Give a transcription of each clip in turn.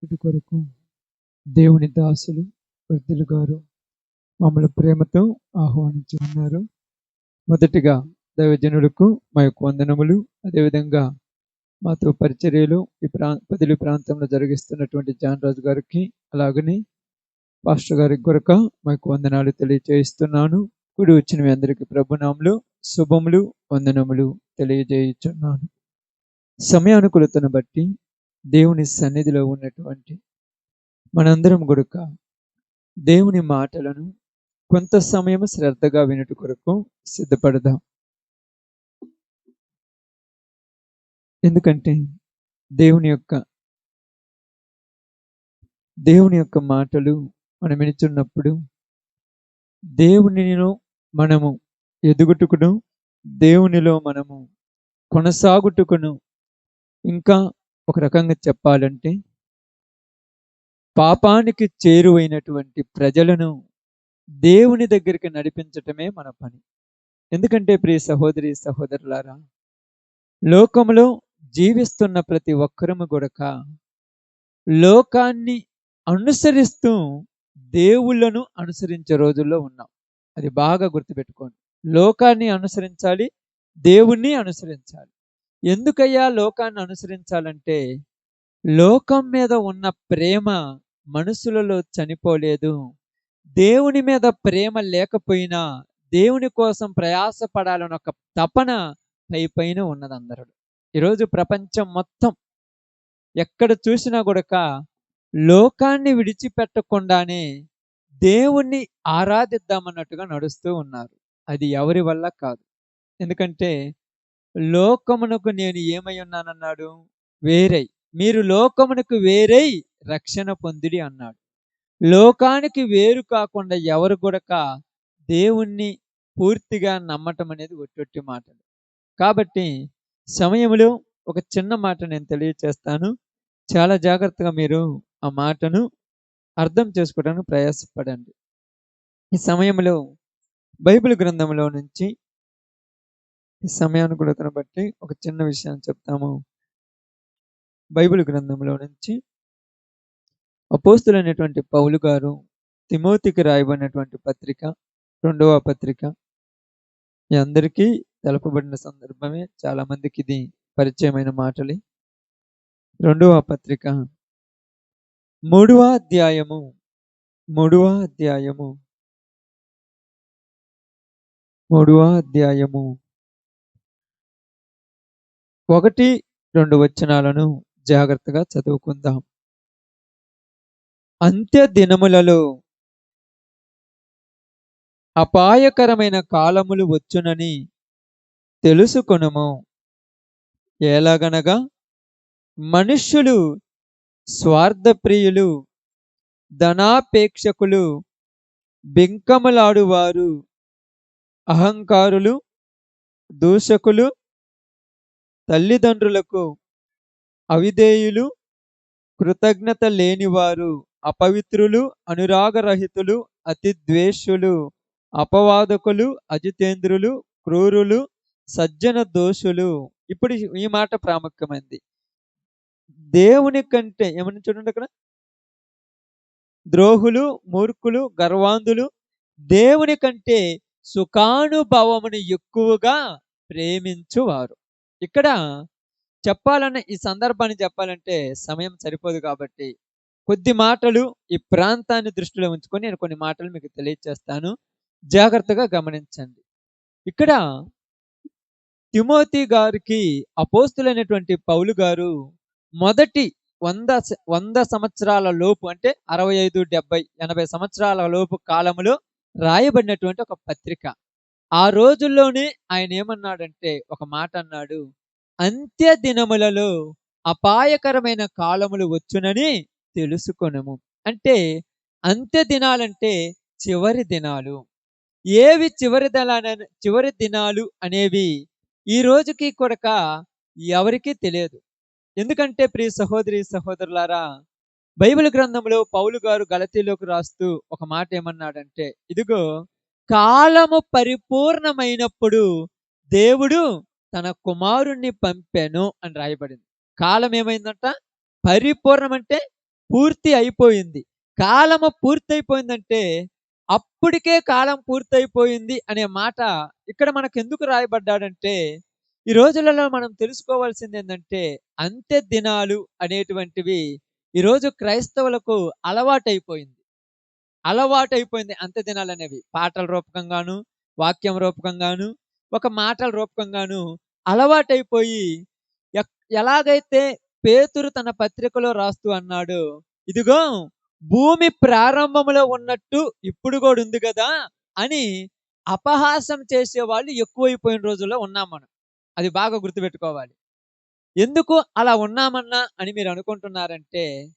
ఇటు కొరకు దేవుని దాసులు వర్ధిల్లు గారు మమ్మల్ని ప్రేమతో ఆహ్వానించి ఉన్నారు. మొదటిగా దైవజనులకు మా యొక్క వందనములు. అదేవిధంగా మాతో పరిచర్యలు ఈ పొదిలి ప్రాంతంలో జరిగిస్తున్నటువంటి జాన్ రాజు గారికి, అలాగని పాస్టర్ గారికి కొరక మా యొక్క వందనాలు తెలియజేస్తున్నాను. కూడి వచ్చిన మీ అందరికీ ప్రభునామములో శుభములు, వందనములు తెలియజేయుచున్నాను. సమయానుకూలతను బట్టి దేవుని సన్నిధిలో ఉన్నటువంటి మనందరం కొరక దేవుని మాటలను కొంత సమయం శ్రద్ధగా వినుట కొరకు సిద్ధపడదాం. ఎందుకంటే దేవుని యొక్క మాటలు మనం వినుచున్నప్పుడు దేవునిలో మనము ఎదుగుటకును, దేవునిలో మనము కొనసాగుటకును, ఇంకా ఒక రకంగా చెప్పాలంటే పాపానికి చేరువైనటువంటి ప్రజలను దేవుని దగ్గరికి నడిపించటమే మన పని. ఎందుకంటే ప్రియ సహోదరి సహోదరులారా, లోకంలో జీవిస్తున్న ప్రతి ఒక్కరము గొడక లోకాన్ని అనుసరిస్తూ దేవుళ్ళను అనుసరించే రోజుల్లో ఉన్నాం. అది బాగా గుర్తుపెట్టుకోండి. లోకాన్ని అనుసరించాలి, దేవుణ్ణి అనుసరించాలి. ఎందుకయ్యా లోకాన్ని అనుసరించాలంటే లోకం మీద ఉన్న ప్రేమ మనుషులలో చనిపోలేదు. దేవుని మీద ప్రేమ లేకపోయినా దేవుని కోసం ప్రయాసపడాలని ఒక తపన పైన ఉన్నది అందరూ. ఈరోజు ప్రపంచం మొత్తం ఎక్కడ చూసినా కూడా లోకాన్ని విడిచిపెట్టకుండానే దేవుణ్ణి ఆరాధిద్దామన్నట్టుగా నడుస్తూ ఉన్నారు. అది ఎవరి వల్ల కాదు. ఎందుకంటే లోకమునకు నేను ఏమై ఉన్నానన్నాడు, వేరై. మీరు లోకమునకు వేరై రక్షణ పొందిడి అన్నాడు. లోకానికి వేరు కాకుండా ఎవరు కూడా దేవుణ్ణి పూర్తిగా నమ్మటం అనేది ఒట్టి మాటలు. కాబట్టి సమయంలో ఒక చిన్న మాట నేను తెలియచేస్తాను. చాలా జాగ్రత్తగా మీరు ఆ మాటను అర్థం చేసుకోవడానికి ప్రయాసపడండి. ఈ సమయంలో బైబిల్ గ్రంథంలో నుంచి ఈ సమయానుకూలతను బట్టి ఒక చిన్న విషయాన్ని చెప్తాము. బైబిల్ గ్రంథంలో నుంచి అపోస్తులైనటువంటి పౌలు గారు తిమోతికి రాయబడినటువంటి పత్రిక, 2వ పత్రిక. మీ అందరికీ తెలపబడిన సందర్భమే, చాలా మందికి ఇది పరిచయమైన మాటలే. 2వ పత్రిక 3వ అధ్యాయము 1-2 వచనాలను జాగ్రత్తగా చదువుకుందాం. అంత్య దినములలో అపాయకరమైన కాలములు వచ్చునని తెలుసుకొనుము. ఎలాగనగా మనుష్యులు స్వార్థప్రియులు, ధనాపేక్షకులు, బింకములాడువారు, అహంకారులు, దూషకులు, తల్లిదండ్రులకు అవిధేయులు, కృతజ్ఞత లేనివారు, అపవిత్రులు, అనురాగరహితులు, అతిద్వేషులు, అపవాదకులు, అజితేంద్రులు, క్రూరులు, సజ్జన దోషులు. ఇప్పుడు ఈ మాట ప్రాముఖ్యమైంది. దేవుని కంటే ఏమని చూడండి అక్కడ, ద్రోహులు, మూర్ఖులు, గర్వాంధులు, దేవుని కంటే సుఖానుభవమును ఎక్కువగా ప్రేమించువారు. ఇక్కడ చెప్పాలన్న ఈ సందర్భాన్ని చెప్పాలంటే సమయం సరిపోదు కాబట్టి కొద్ది మాటలు ఈ ప్రాంతాన్ని దృష్టిలో ఉంచుకొని నేను కొన్ని మాటలు మీకు తెలియజేస్తాను. జాగ్రత్తగా గమనించండి. ఇక్కడ తిమోతి గారికి అపోస్తులైనటువంటి పౌలు గారు మొదటి 100 సంవత్సరాల లోపు, అంటే 65, 70, 80 సంవత్సరాల లోపు కాలంలో రాయబడినటువంటి ఒక పత్రిక. ఆ రోజుల్లోనే ఆయన ఏమన్నాడంటే ఒక మాట అన్నాడు, అంత్య దినములలో అపాయకరమైన కాలములు వచ్చునని తెలుసుకొనుము. అంటే అంత్య దినాలంటే చివరి దినాలు. ఏవి చివరి దినాలు అనేవి ఈ రోజుకి కూడా ఎవరికీ తెలియదు. ఎందుకంటే ప్రియ సహోదరి సహోదరులారా, బైబిల్ గ్రంథంలో పౌలు గారు గలతీలోకి రాస్తూ ఒక మాట ఏమన్నాడంటే, ఇదిగో కాలము పరిపూర్ణమైనప్పుడు దేవుడు తన కుమారుణ్ణి పంపెను అని రాయబడింది. కాలం ఏమైందంట? పరిపూర్ణం అంటే పూర్తి అయిపోయింది. కాలము పూర్తయిపోయిందంటే, అప్పటికే కాలం పూర్తయిపోయింది అనే మాట ఇక్కడ మనకెందుకు రాయబడ్డాడంటే, ఈ రోజులలో మనం తెలుసుకోవాల్సిందేందంటే, అంత్య దినాలు అనేటువంటివి ఈరోజు క్రైస్తవులకు అలవాటైపోయింది. అలవాటైపోయింది అంత్య దినాలనేవి. పాటల రూపకంగాను, వాక్యం రూపకంగాను, ఒక మాటల రూపకంగాను అలవాటైపోయి ఎక్ ఎలాగైతే పేతురు తన పత్రికలో రాస్తూ అన్నాడో, ఇదిగో భూమి ప్రారంభంలో ఉన్నట్టు ఇప్పుడు గూడా ఉంది గదా! అని అపహాసం చేసేవాళ్ళు ఎక్కువైపోయిన రోజుల్లో ఉన్నాం మనం. అది బాగా గుర్తుపెట్టుకోవాలి. ఎందుకు అలా ఉన్నామన్నా అని మీరు అనుకుంటున్నారంటే,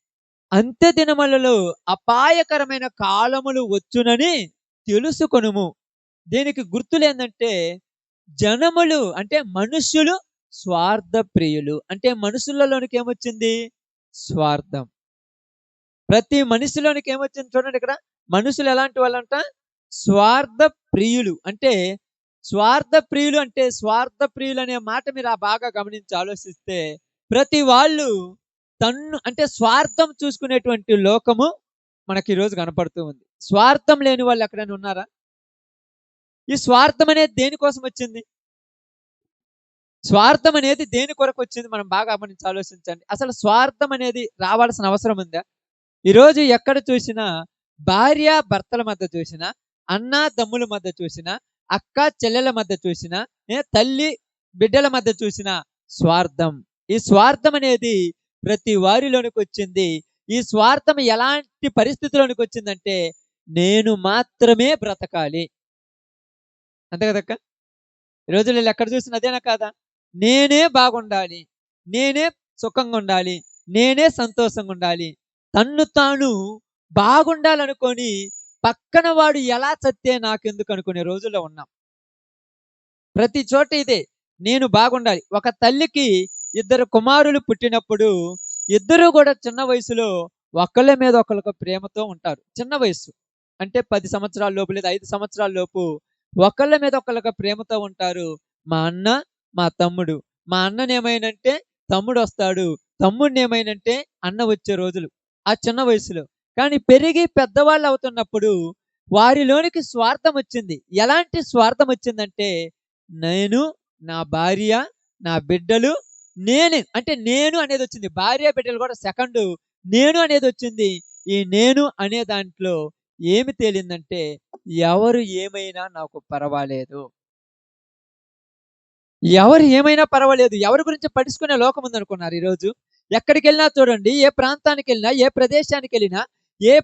అంత్య దినములలో అపాయకరమైన కాలములు వచ్చునని తెలుసుకొనుము. దీనికి గుర్తులేందంటే, జనములు అంటే మనుష్యులు స్వార్థ ప్రియులు. అంటే మనుషులలోనికి ఏమొచ్చింది? స్వార్థం. ప్రతి మనిషిలోనికి ఏమొచ్చింది చూడండి ఇక్కడ. మనుషులు ఎలాంటి వాళ్ళంట? స్వార్థ ప్రియులు. అంటే స్వార్థ ప్రియులు అంటే స్వార్థ ప్రియులు అనే మాట మీరు బాగా గమనించి ఆలోచిస్తే, ప్రతి వాళ్ళు అంటే స్వార్థం చూసుకునేటువంటి లోకము మనకి ఈరోజు కనపడుతూ ఉంది. స్వార్థం లేని వాళ్ళు ఎక్కడైనా ఉన్నారా? ఈ స్వార్థం అనేది దేనికోసం వచ్చింది? స్వార్థం అనేది దేని కొరకు వచ్చింది? మనం బాగా గమనించి ఆలోచించండి. అసలు స్వార్థం అనేది రావాల్సిన అవసరం ఉందా? ఈరోజు ఎక్కడ చూసినా భార్య భర్తల మధ్య చూసినా, అన్న తమ్ముల మధ్య చూసినా, అక్క చెల్లెల మధ్య చూసినా, తల్లి బిడ్డల మధ్య చూసినా స్వార్థం. ఈ స్వార్థం అనేది ప్రతి వారిలోనికి వచ్చింది. ఈ స్వార్థం ఎలాంటి పరిస్థితిలోనికి వచ్చిందంటే, నేను మాత్రమే బ్రతకాలి. అంతే కదక్క. ఈ రోజుల్లో ఎక్కడ చూసినా అదేనా కాదా? నేనే బాగుండాలి, నేనే సుఖంగా ఉండాలి, నేనే సంతోషంగా ఉండాలి. తన్ను తాను బాగుండాలనుకొని పక్కన వాడు ఎలా చస్తే నాకెందుకు అనుకునే రోజుల్లో ఉన్నాం. ప్రతి చోట ఇదే. నేను బాగుండాలి. ఒక తల్లికి ఇద్దరు కుమారులు పుట్టినప్పుడు ఇద్దరు కూడా చిన్న వయసులో ఒకళ్ళ మీద ఒకళ్ళకు ప్రేమతో ఉంటారు. చిన్న వయసు అంటే 10 సంవత్సరాల లోపు లేదా 5 సంవత్సరాల లోపు ఒకళ్ళ మీద ఒకళ్ళకు ప్రేమతో ఉంటారు. మా అన్న, మా తమ్ముడు. మా అన్ననేమైనంటే తమ్ముడు వస్తాడు. తమ్ముడినేమైనంటే అన్న వచ్చే రోజులు ఆ చిన్న వయసులో. కానీ పెరిగి పెద్దవాళ్ళు అవుతున్నప్పుడు వారిలోనికి స్వార్థం వచ్చింది. ఎలాంటి స్వార్థం వచ్చిందంటే, నేను, నా భార్య, నా బిడ్డలు, అంటే నేను అనేది వచ్చింది. భార్య బిడ్డలు కూడా సెకండు. నేను అనేది వచ్చింది. ఈ నేను అనే దాంట్లో ఏమి తేలిందంటే, ఎవరు ఏమైనా నాకు పర్వాలేదు. ఎవరు ఏమైనా పర్వాలేదు. ఎవరి గురించి పట్టించుకునే లోకం ఉందనుకున్నారు ఈరోజు. ఎక్కడికెళ్ళినా చూడండి, ఏ ప్రాంతానికెళ్ళినా, ఏ ప్రదేశానికెళ్ళినా, ఏ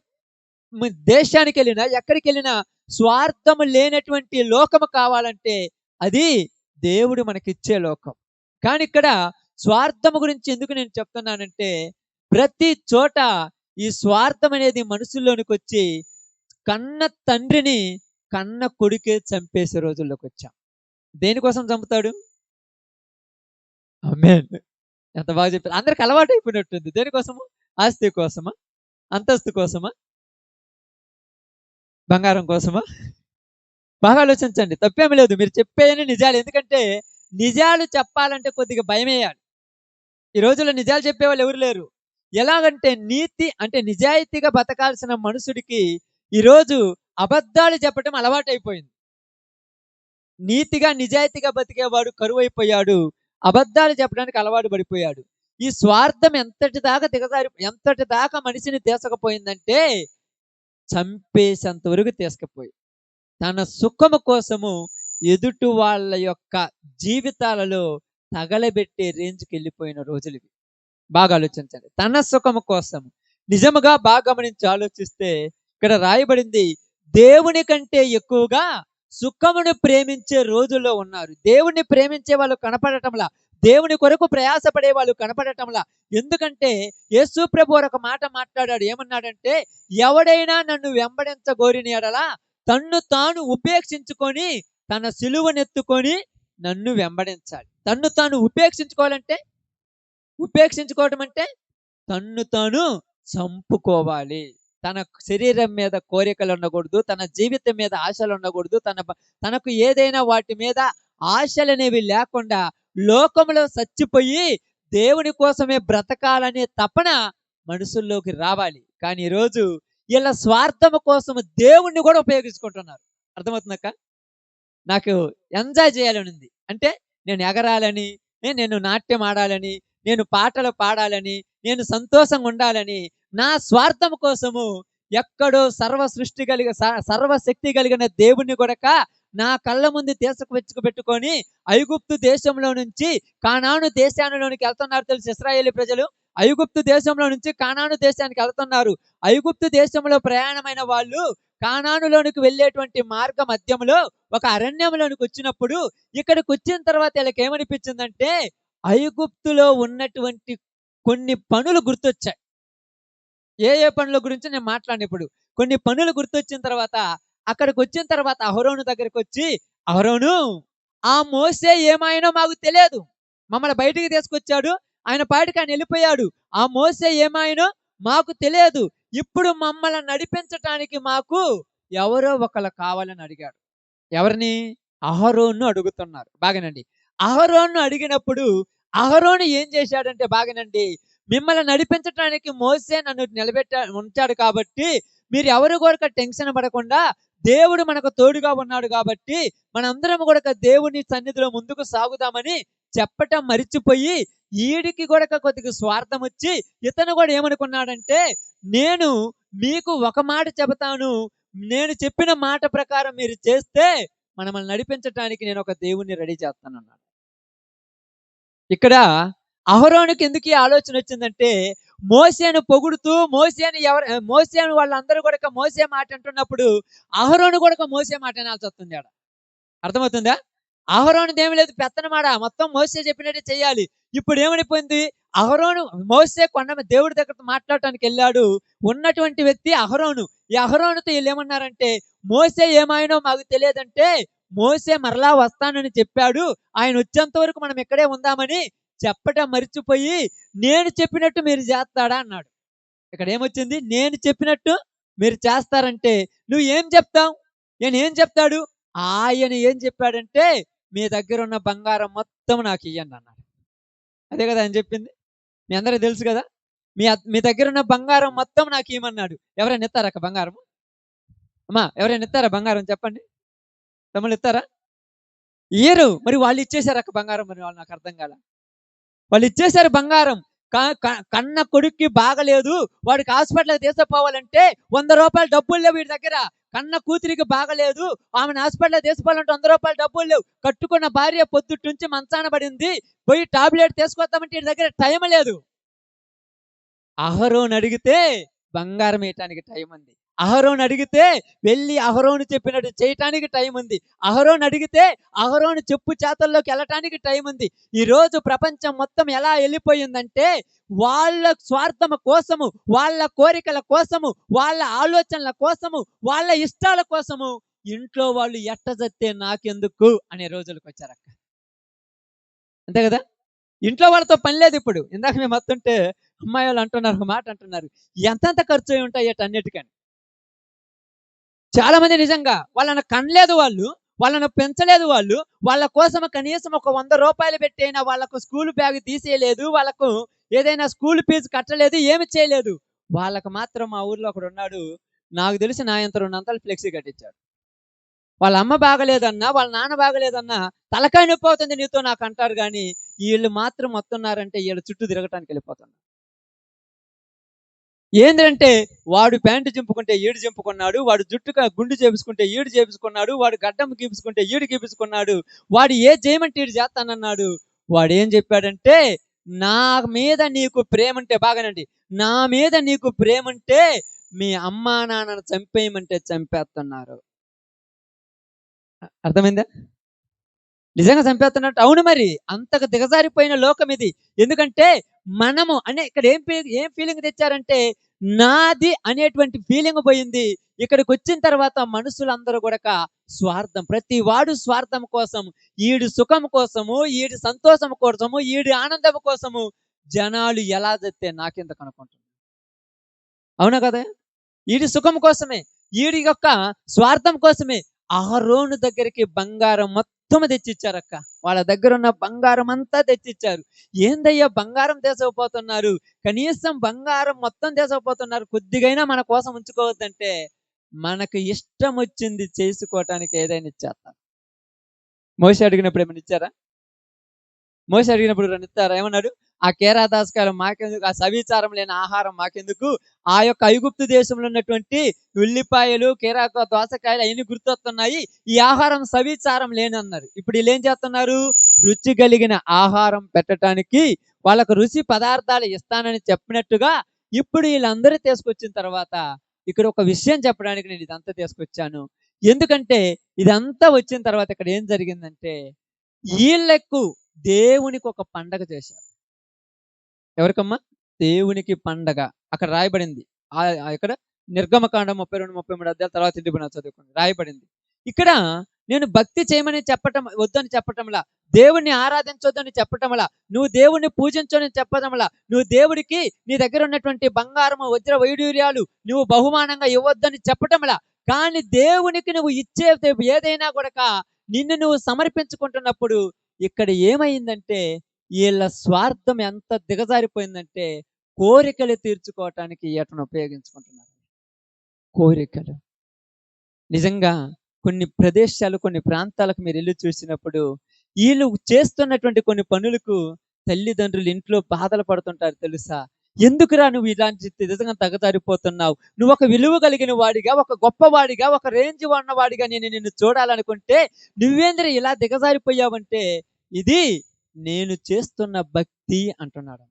దేశానికెళ్ళినా, ఎక్కడికెళ్ళినా స్వార్థము లేనటువంటి లోకము కావాలంటే అది దేవుడు మనకిచ్చే లోకం. కానీ ఇక్కడ స్వార్థము గురించి ఎందుకు నేను చెప్తున్నానంటే, ప్రతి చోట ఈ స్వార్థం అనేది మనుషుల్లోనికొచ్చి కన్న తండ్రిని కన్న కొడుకే చంపేసే రోజుల్లోకొచ్చాం. దేనికోసం చంపుతాడు? ఆమేన్. ఎంత బాగా చెప్పారు. అందరికి అలవాటైపోయినట్టుంది. దేనికోసము? ఆస్తి కోసమా? అంతస్తు కోసమా? బంగారం కోసమా? బాగా ఆలోచించండి. తప్పేమి లేదు. మీరు చెప్పేయని నిజాలు. ఎందుకంటే నిజాలు చెప్పాలంటే కొద్దిగా భయమేయాలి. ఈ రోజుల్లో నిజాలు చెప్పేవాళ్ళు ఎవరు లేరు. ఎలాగంటే నీతి అంటే నిజాయితీగా బతకాల్సిన మనుషుడికి ఈరోజు అబద్ధాలు చెప్పటం అలవాటైపోయింది. నీతిగా నిజాయితీగా బతికేవాడు కరువైపోయాడు. అబద్ధాలు చెప్పడానికి అలవాటు పడిపోయాడు. ఈ స్వార్థం ఎంతటి దాకా మనిషిని తీసుకుపోయిందంటే చంపేసేంత వరకు తీసుకుపోయి తన సుఖము కోసము ఎదుటి వాళ్ళ యొక్క జీవితాలలో తగలబెట్టే రేంజ్కి వెళ్ళిపోయిన రోజులు ఇవి. బాగా ఆలోచించండి. తన సుఖము కోసం నిజముగా బాగా గమనించి ఆలోచిస్తే ఇక్కడ రాయబడింది, దేవుని కంటే ఎక్కువగా సుఖమును ప్రేమించే రోజుల్లో ఉన్నారు. దేవుణ్ణి ప్రేమించే వాళ్ళు కనపడటంలా, దేవుని కొరకు ప్రయాసపడే వాళ్ళు కనపడటంలా. ఎందుకంటే యేసు ప్రభు ఒక మాట మాట్లాడాడు. ఏమన్నాడంటే, ఎవడైనా నన్ను వెంబడించగోరిన యెడల తన్ను తాను ఉపేక్షించుకొని తన సిలువనెత్తుకొని నన్ను వెంబడించాలి. తన్ను తాను ఉపేక్షించుకోవటం అంటే తన్ను తాను చంపుకోవాలి. తన శరీరం మీద కోరికలు ఉండకూడదు, తన జీవితం మీద ఆశలు ఉండకూడదు, తనకు ఏదైనా వాటి మీద ఆశలనేవి లేకుండా లోకంలో చచ్చిపోయి దేవుని కోసమే బ్రతకాలనే తపన మనుషుల్లోకి రావాలి. కానీ ఈరోజు వీళ్ళ స్వార్థం కోసం దేవుణ్ణి కూడా ఉపయోగించుకుంటున్నారు. అర్థమవుతుందక్క? నాకు ఎంజాయ్ చేయాలనుంది. అంటే నేను ఎగరాలని, నేను నాట్యం ఆడాలని, నేను పాటలు పాడాలని, నేను సంతోషంగా ఉండాలని, నా స్వార్థం కోసము ఎక్కడో సర్వశక్తి కలిగిన దేవుణ్ణి గూడక నా కళ్ళ ముందు పెట్టుకొని ఐగుప్తు దేశంలో నుంచి కానాను దేశానిలోనికి వెళ్తున్నారు తెలుసు ఇశ్రాయేలు ప్రజలు. ఐగుప్తు దేశంలో నుంచి కానాను దేశానికి వెళ్తున్నారు. ఐగుప్తు దేశంలో ప్రయాణమైన వాళ్ళు కానానులోనికి వెళ్ళేటువంటి మార్గ మధ్యంలో ఒక అరణ్యంలోనికి వచ్చినప్పుడు ఇక్కడికి వచ్చిన తర్వాత వీళ్ళకి ఏమనిపించిందంటే ఐగుప్తులో ఉన్నటువంటి కొన్ని పనులు గుర్తొచ్చాయి. ఏ పనుల గురించి నేను మాట్లాడిన ఇప్పుడు. కొన్ని పనులు గుర్తొచ్చిన తర్వాత అక్కడికి వచ్చిన తర్వాత అహరోను దగ్గరికి వచ్చి, అహరోను, ఆ మోసే ఏమాయనో మాకు తెలియదు. మమ్మల్ని బయటికి తీసుకొచ్చాడు. ఆయన పాటికి ఆయన వెళ్ళిపోయాడు. ఆ మోసే ఏమాయనో మాకు తెలియదు. ఇప్పుడు మమ్మల్ని నడిపించటానికి మాకు ఎవరో ఒకళ్ళు కావాలని అడిగాడు. ఎవరిని? అహరోను అడుగుతున్నారు. బాగానండి. అహరోను అడిగినప్పుడు అహరోను ఏం చేశాడంటే బాగానండి, మిమ్మల్ని నడిపించడానికి మోసే నన్ను ఉంచాడు కాబట్టి మీరు ఎవరు కూడా టెన్షన్ పడకుండా దేవుడు మనకు తోడుగా ఉన్నాడు కాబట్టి మనందరం కూడా దేవుని సన్నిధిలో ముందుకు సాగుదామని చెప్పటం మరిచిపోయి ఈడికి కూడా కొద్దిగా స్వార్థం వచ్చి ఇతను కూడా ఏమనుకున్నాడంటే, నేను మీకు ఒక మాట చెబుతాను, నేను చెప్పిన మాట ప్రకారం మీరు చేస్తే మనల్ని నడిపించడానికి నేను ఒక దేవుణ్ణి రెడీ చేస్తానన్నాడు. ఇక్కడ అహరోనుకి ఎందుకు ఈ ఆలోచన వచ్చిందంటే, మోసేను పొగుడుతూ మోసేను వాళ్ళందరూ కూడా మోసే మాట అంటున్నప్పుడు అహరోను కూడా మోసే మాట అనాల్సి వస్తుంది ఆడ. అర్థమవుతుందా? అహరోనుది ఏమి లేదు, పెత్తనమాట మొత్తం మోసే చెప్పినట్టే చెయ్యాలి. ఇప్పుడు ఏమైపోయింది, అహరోను మోసే దేవుడి దగ్గర మాట్లాడటానికి వెళ్ళాడు. ఉన్నటువంటి వ్యక్తి అహరోను. ఈ అహరోనుతో వీళ్ళు ఏమన్నారంటే, మోసే ఏమాయనో మాకు తెలియదంటే మోసే మరలా వస్తానని చెప్పాడు, ఆయన వచ్చేంత వరకు మనం ఇక్కడే ఉందామని చెప్పటం మర్చిపోయి నేను చెప్పినట్టు మీరు చేస్తాడా అన్నాడు. ఇక్కడ ఏమొచ్చింది, నేను చెప్పినట్టు మీరు చేస్తారంటే నువ్వు ఏం చెప్తావు? నేనేం చెప్తాడు? ఆయన ఏం చెప్పాడంటే, మీ దగ్గర ఉన్న బంగారం మొత్తం నాకు ఇయ్యండి అన్నాడు. అదే కదా ఆయన చెప్పింది. మీ అందరికీ తెలుసు కదా. మీ దగ్గర ఉన్న బంగారం మొత్తం నాకు ఇవ్వమన్నాడు. ఎవరైనా ఇస్తారా బంగారం? అమ్మా ఎవరైనా ఇస్తారా బంగారం? చెప్పండి. తమ్ముళ్ళు ఇస్తారా? ఇయ్యరు. మరి వాళ్ళు ఇచ్చేసారు బంగారం. మరి వాళ్ళు నాకు అర్థం కాల. వాళ్ళు ఇచ్చేసారు బంగారం. కన్న కొడుక్కి బాగలేదు, వాడికి హాస్పిటల్కి తీసుకుపోవాలంటే 100 రూపాయలు డబ్బులు లేవు వీడి దగ్గర. కన్న కూతురికి బాగలేదు, ఆమెను హాస్పిటల్ తీసుకుపోవాలంటే 100 రూపాయలు డబ్బులు లేవు. కట్టుకున్న భార్య పొద్దుటి నుంచి మంచాన పడింది, పోయి టాబ్లెట్ తీసుకొస్తామంటే వీడి దగ్గర టైం లేదు. అహరోను అడిగితే బంగారం వేయటానికి టైం ఉంది. అహరోను అడిగితే వెళ్ళి అహరోను చెప్పినట్టు చేయటానికి టైం ఉంది. అహరోను అడిగితే అహరోను చెప్పు చేతల్లోకి వెళ్ళటానికి టైం ఉంది. ఈరోజు ప్రపంచం మొత్తం ఎలా వెళ్ళిపోయిందంటే, వాళ్ళ స్వార్థం కోసము, వాళ్ళ కోరికల కోసము, వాళ్ళ ఆలోచనల కోసము, వాళ్ళ ఇష్టాల కోసము ఇంట్లో వాళ్ళు ఎట్టజత్తే నాకెందుకు అనే రోజులకు వచ్చారక్క. అంతే కదా. ఇంట్లో వాళ్ళతో పని లేదు ఇప్పుడు. ఇందాక మేము వస్తుంటే అమ్మాయి వాళ్ళు అంటున్నారు, ఒక మాట అంటున్నారు, ఎంతెంత ఖర్చు అయి ఉంటాయి అన్నిటికని. చాలా మంది నిజంగా వాళ్ళని కనలేదు, వాళ్ళని పెంచలేదు, వాళ్ళ కోసం కనీసం ఒక 100 రూపాయలు పెట్టైనా వాళ్ళకు స్కూల్ బ్యాగ్ తీసేయలేదు, వాళ్ళకు ఏదైనా స్కూల్ ఫీజు కట్టలేదు, ఏమి చేయలేదు. వాళ్ళకు మాత్రం మా ఊర్లో ఒకడు ఉన్నాడు, నాకు తెలిసి నా ఎంత 200 ఫ్లెక్సీ కట్టించాడు. వాళ్ళ అమ్మ బాగలేదన్నా, వాళ్ళ నాన్న బాగలేదన్నా తలకాయ నొప్పి అవుతుంది నీతో నాకు అంటారు, కానీ వీళ్ళు మాత్రం వస్తున్నారంటే వీళ్ళ చుట్టూ తిరగటానికి వెళ్ళిపోతున్నారు. ఏంటంటే వాడు ప్యాంటు చింపుకుంటే ఈడు చింపుకున్నాడు, వాడు జుట్టుగా గుండు చేపించుకుంటే ఈడు చేపించుకున్నాడు, వాడు గడ్డం గీపించుకుంటే ఈడు గీపించుకున్నాడు, వాడు ఏ చేయమంటే ఈడు చేస్తానన్నాడు. వాడు ఏం చెప్పాడంటే, నా మీద నీకు ప్రేమ ఉంటే బాగానండి, నా మీద నీకు ప్రేమ ఉంటే మీ అమ్మా నాన్నను చంపేయమంటే చంపేస్తున్నారు. అర్థమైందా? నిజంగా చంపేస్తున్నట్టు. అవును, మరి అంతకు దిగజారిపోయిన లోకం ఇది. ఎందుకంటే మనము అనే ఇక్కడ ఏం ఫీలింగ్ తెచ్చారంటే, నాది అనేటువంటి ఫీలింగ్ పోయింది. ఇక్కడికి వచ్చిన తర్వాత మనుషులందరూ కూడా స్వార్థం, ప్రతి వాడు స్వార్థం కోసం, ఈడు సుఖం కోసము, ఈడి సంతోషం కోసము, ఈడి ఆనందం కోసము జనాలు ఎలా చెప్తే నాకెందుకు అనుకుంటున్నారు. అవునా కదా. ఈడి సుఖం కోసమే, ఈడి యొక్క స్వార్థం కోసమే అహరోను దగ్గరికి బంగారం మొత్తం తెచ్చిచ్చారక్క. వాళ్ళ దగ్గర ఉన్న బంగారం అంతా తెచ్చిచ్చారు. ఏందయ్యా బంగారం తీసుకుపోతున్నారు, కనీసం బంగారం మొత్తం తీసుకుపోతున్నారు, కొద్దిగైనా మన కోసం ఉంచుకోవద్దంటే, మనకు ఇష్టం వచ్చింది చేసుకోవటానికి ఏదైనా ఇచ్చేస్తారు. మోషే అడిగినప్పుడు ఏమైనా ఇచ్చారా? మోషే అడిగినప్పుడు ఇస్తారా? ఏమన్నాడు? ఆ కేరాదాసకాయలు మాకెందుకు, ఆ సవిచారం లేని ఆహారం మాకెందుకు, ఆ యొక్క ఐగుప్తు దేశంలో ఉన్నటువంటి ఉల్లిపాయలు, దోసకాయలు అవన్నీ గుర్తొస్తున్నాయి, ఈ ఆహారం సవిచారం లేనన్నారు. ఇప్పుడు వీళ్ళు ఏం చేస్తున్నారు? రుచి కలిగిన ఆహారం పెట్టడానికి, వాళ్ళకు రుచి పదార్థాలు ఇస్తానని చెప్పినట్టుగా ఇప్పుడు వీళ్ళందరూ తీసుకొచ్చిన తర్వాత ఇక్కడ ఒక విషయం చెప్పడానికి నేను ఇదంతా తీసుకొచ్చాను. ఎందుకంటే ఇదంతా వచ్చిన తర్వాత ఇక్కడ ఏం జరిగిందంటే, వీళ్ళకు దేవునికి ఒక పండగ చేశారు. ఎవరికమ్మా? దేవునికి పండగ. అక్కడ రాయబడింది. ఇక్కడ నిర్గమకాండం 32, 33 అధ్యాయాల తర్వాత ఇంటికి పోయిన చదువుకోండి. రాయబడింది. ఇక్కడ నేను భక్తి చేయమని చెప్పటం వద్దని చెప్పటంలా, దేవుణ్ణి ఆరాధించొద్దని చెప్పటంలా, నువ్వు దేవుణ్ణి పూజించని చెప్పటంలా, నువ్వు దేవుడికి నీ దగ్గర ఉన్నటువంటి బంగారము, వజ్ర వైడూర్యాలు నువ్వు బహుమానంగా ఇవ్వొద్దని చెప్పటంలా, కానీ దేవునికి నువ్వు ఇచ్చేది ఏదైనా కూడా నిన్ను నువ్వు సమర్పించుకుంటున్నప్పుడు ఇక్కడ ఏమైందంటే, వీళ్ళ స్వార్థం ఎంత దిగజారిపోయిందంటే, కోరికలు తీర్చుకోవటానికి ఈటను ఉపయోగించుకుంటున్నారు. కోరికలు. నిజంగా కొన్ని ప్రదేశాలు, కొన్ని ప్రాంతాలకు మీరు వెళ్ళి చూసినప్పుడు వీళ్ళు చేస్తున్నటువంటి కొన్ని పనులకు తల్లిదండ్రులు ఇంట్లో బాధలు పడుతుంటారు తెలుసా? ఎందుకురా నువ్వు ఇలాంటి నిజంగా తగజారిపోతున్నావు, నువ్వు ఒక విలువ కలిగిన వాడిగా, ఒక గొప్పవాడిగా, ఒక రేంజ్ ఉన్నవాడిగా నేను నిన్ను చూడాలనుకుంటే నువ్వేంద్ర ఇలా దిగజారిపోయావంటే, ఇది నేను చేస్తున్న భక్తి అంటున్నాడు.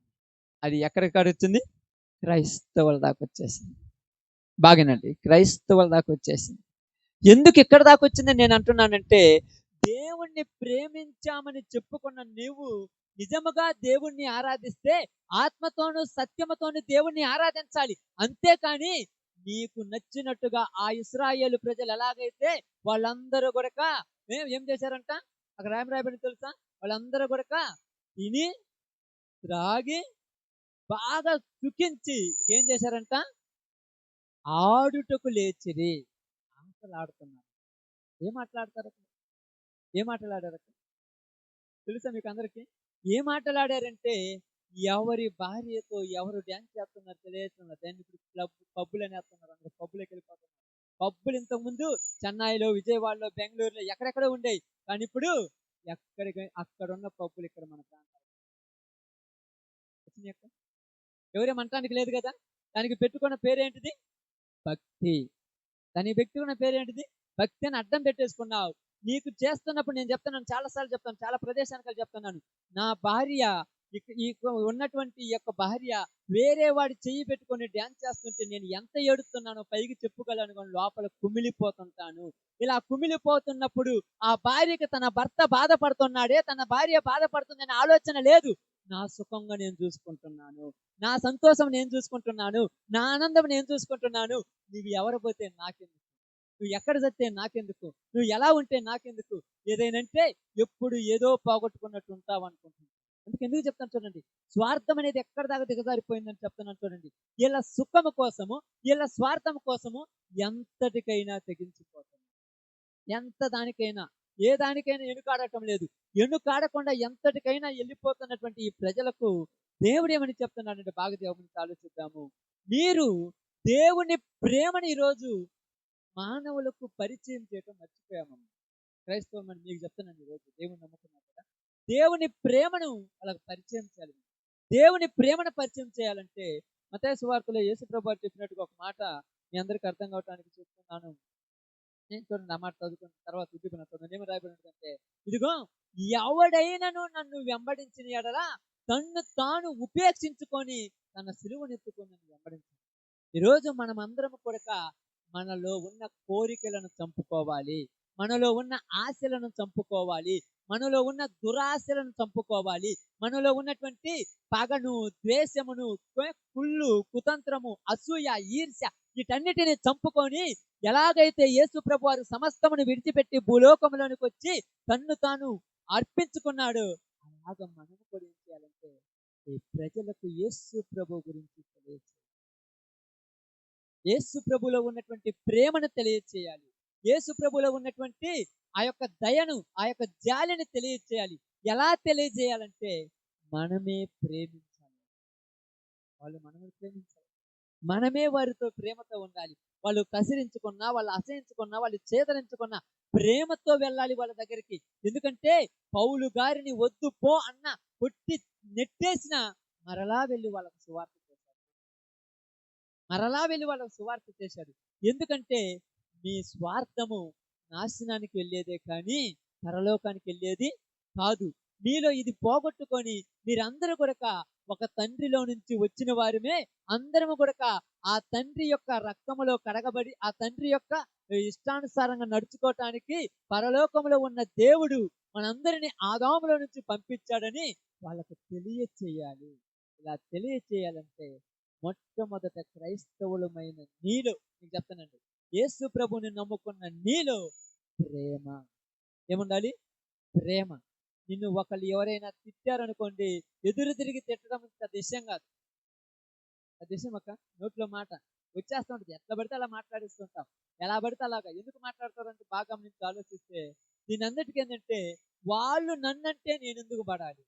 అది ఎక్కడికాడ వచ్చింది? క్రైస్తవుల దాకా వచ్చేసింది. బాగానండి, క్రైస్తవుల దాకా వచ్చేసింది. ఎందుకు ఇక్కడ దాకా వచ్చిందని నేను అంటున్నానంటే, దేవుణ్ణి ప్రేమించామని చెప్పుకున్న నీవు నిజముగా దేవుణ్ణి ఆరాధిస్తే ఆత్మతోను సత్యముతోను దేవుణ్ణి ఆరాధించాలి. అంతేకాని నీకు నచ్చినట్టుగా ఆ ఇశ్రాయేలు ప్రజలు ఎలాగైతే వాళ్ళందరూ కూడా ఏం చేశారంట? అక్కడ రాయబడి తెలుసా? వాళ్ళందరూ కూడా తిని త్రాగి బాగా సుఖించి ఏం చేశారంట? ఆడుటకు లేచిరి. ఆటలు ఆడుతున్నారు. ఏం మాట్లాడతారు? ఏం మాట్లాడారు? తెలుసా మీకు అందరికి? ఏం మాట్లాడారంటే, ఎవరి భార్యతో ఎవరు డ్యాన్స్ చేస్తున్నారు తెలియజేస్తున్నారు. దాన్ని ఇప్పుడు పబ్బులు అనేస్తున్నారు. అందరూ పబ్బులోకి వెళ్ళిపోతున్నారు. పబ్బులు ఇంతకుముందు చెన్నైలో, విజయవాడలో, బెంగళూరులో ఎక్కడెక్కడో ఉండేవి. కానీ ఇప్పుడు ఎక్కడికి అక్కడ ఉన్న పబ్బులు ఇక్కడ మన ప్రాంతాలు ఎవరేమంటానికి లేదు కదా. దానికి పెట్టుకున్న పేరేంటిది? భక్తి. దానికి పెట్టుకున్న పేరేంటిది? భక్తి అని అడ్డం పెట్టేసుకున్నావు. నీకు చేస్తున్నప్పుడు నేను చెప్తున్నాను, చాలాసార్లు చెప్తాను, చాలా ప్రదేశానికి చెప్తున్నాను, నా భార్య ఈ ఉన్నటువంటి ఈ యొక్క భార్య వేరే వాడి చెయ్యి పెట్టుకొని డ్యాన్స్ చేస్తుంటే నేను ఎంత ఏడుస్తున్నానో పైకి చెప్పుకోలేను, లోపల కుమిలిపోతుంటాను. ఇలా కుమిలిపోతున్నప్పుడు ఆ భార్యకి తన భర్త బాధపడుతున్నాడే, తన భార్య బాధపడుతుందనే ఆలోచన లేదు. నా సుఖంగా నేను చూసుకుంటున్నాను, నా సంతోషం నేను చూసుకుంటున్నాను, నా ఆనందం నేను చూసుకుంటున్నాను. నువ్వు ఎవరు పోతే నాకెందుకు, నువ్వు ఎక్కడ చస్తే నాకెందుకు, నువ్వు ఎలా ఉంటే నాకెందుకు, ఏదైనంటే ఎప్పుడు ఏదో పోగొట్టుకున్నట్టు ఉంటావు అనుకుంటున్నాను. అందుకు ఎందుకు చెప్తాను చూడండి, స్వార్థం అనేది ఎక్కడ దాకా దిగజారిపోయిందని చెప్తున్నాను చూడండి. వీళ్ళ సుఖము కోసము, వీళ్ళ స్వార్థం కోసము ఎంతటికైనా తెగించిపోతున్నారు. ఎంత దానికైనా, ఏ దానికైనా ఎనుకాడటం లేదు. ఎనుకాడకుండా ఎంతటికైనా వెళ్ళిపోతున్నటువంటి ఈ ప్రజలకు దేవుడు ఏమని చెప్తున్నాడంటే, బాగా దేవుని ఆలోచిద్దాము. మీరు దేవుని ప్రేమని ఈరోజు మానవులకు పరిచయం చేయటం మర్చిపోయామమ్మా. క్రైస్తవం అని మీకు చెప్తున్నాను ఈరోజు, దేవుని నమ్ముకున్నాను కదా, దేవుని ప్రేమను వాళ్ళకి పరిచయం చేయాలి. దేవుని ప్రేమను పరిచయం చేయాలంటే మత్తయి సువార్తలో యేసు ప్రభువు చెప్పినట్టుగా ఒక మాట మీ అందరికీ అర్థం కావడానికి చెప్తున్నాను. నేను చూడండి, ఆ మాట చదువుకున్న తర్వాత చూడండి ఏమి రాయబడిందంటే, ఇదిగో ఎవడైనను నన్ను వెంబడించిన ఎడల తన్ను తాను ఉపేక్షించుకొని తన సిలువనెత్తుకొని నన్ను వెంబడించాలి. ఈరోజు మనం అందరం కూడా మనలో ఉన్న కోరికలను చంపుకోవాలి, మనలో ఉన్న ఆశలను చంపుకోవాలి, మనలో ఉన్న దురాశలను చంపుకోవాలి, మనలో ఉన్నటువంటి పగను, ద్వేషమును, కుళ్ళు, కుతంత్రము, అసూయ, ఈర్ష్య వీటన్నిటిని చంపుకొని ఎలాగైతే యేసు ప్రభు వారు సమస్తమును విడిచిపెట్టి భూలోకంలోనికి వచ్చి తన్ను తాను అర్పించుకున్నాడు, అలాగా మనం కూడా ఏం చేయాలంటే ఈ ప్రజలకు యేసు ప్రభు గురించి తెలియజేయాలి. యేసు ప్రభులో ఉన్నటువంటి ప్రేమను తెలియజేయాలి. యేసు ప్రభువులో ఉన్నటువంటి ఆ యొక్క దయను, ఆ యొక్క జాలిని తెలియజేయాలి. ఎలా తెలియజేయాలంటే మనమే ప్రేమించాలి. వాళ్ళు మనమే ప్రేమించాలి. మనమే వారితో ప్రేమతో ఉండాలి. వాళ్ళు కసిరించుకున్నా, వాళ్ళు అసహించుకున్నా, వాళ్ళు చేదరించుకున్నా ప్రేమతో వెళ్ళాలి వాళ్ళ దగ్గరికి. ఎందుకంటే పౌలు గారిని వద్దు పో అన్న కొట్టి నెట్టేసిన మరలా వెళ్ళి వాళ్ళకు సువార్త చేశాడు. మరలా వెళ్ళి వాళ్ళకు సువార్త చేశాడు. ఎందుకంటే మీ స్వార్థము నాశనానికి వెళ్ళేదే కానీ పరలోకానికి వెళ్ళేది కాదు. మీలో ఇది పోగొట్టుకొని మీరందరూ కూడా ఒక తండ్రిలో నుంచి వచ్చిన వారమే. అందరము కూడా ఆ తండ్రి యొక్క రక్తములో కడగబడి ఆ తండ్రి యొక్క ఇష్టానుసారంగా నడుచుకోవటానికి పరలోకములో ఉన్న దేవుడు మనందరినీ ఆదాములో నుంచి పంపించాడని వాళ్ళకు తెలియచేయాలి. ఇలా తెలియచేయాలంటే మొట్టమొదట క్రైస్తవులమైన నీలో నేను చెప్తానండి, యేసు ప్రభుని నమ్ముకున్న నీలో ప్రేమ ఏముండాలి? ప్రేమ. నిన్ను ఒకళ్ళు ఎవరైనా తిట్టారనుకోండి, ఎదురు తిరిగి తిట్టడం పెద్ద విషయం కాదు. పెద్ద విషయం అక్క. నోట్లో మాట వచ్చేస్తూ ఉంటుంది. ఎట్లా పడితే అలా మాట్లాడిస్తుంటాం. ఎలా పడితే అలాగా ఎందుకు మాట్లాడతారంటే బాగా గమనించి ఆలోచిస్తే దీని అందరికీ ఏంటంటే వాళ్ళు నన్నంటే నేను ఎందుకు పడాలి?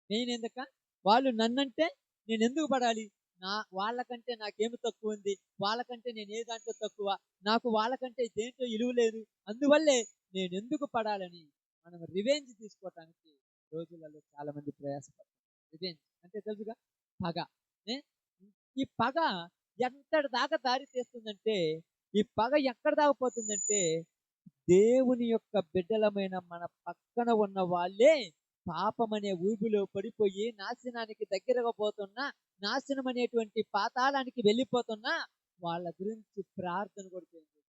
నేనెందుక? వాళ్ళు నన్నంటే నేను ఎందుకు పడాలి? వాళ్ళకంటే నాకేమి తక్కువ ఉంది? వాళ్ళకంటే నేను ఏ దాంట్లో తక్కువ? నాకు వాళ్ళకంటే దేంట్లో విలువ లేదు. అందువల్లే నేను ఎందుకు పడాలని మనం రివెంజ్ తీసుకోవటానికి రోజులలో చాలా మంది ప్రయాసపడతారు. రివెంజ్ అంటే తెలుసుగా, పగ. ఈ పగ ఎంతటి దాకా దారి తీస్తుందంటే, ఈ పగ ఎక్కడ దాకా పోతుందంటే దేవుని యొక్క బిడ్డలమైన మన పక్కన ఉన్న వాళ్ళే పాపం అనే ఊబిలో పడిపోయి నాశనానికి దగ్గరగా పోతున్నా, నాశనం అనేటువంటి పాతాళానికి వెళ్ళిపోతున్నా వాళ్ళ గురించి ప్రార్థన కూడా చేయండి.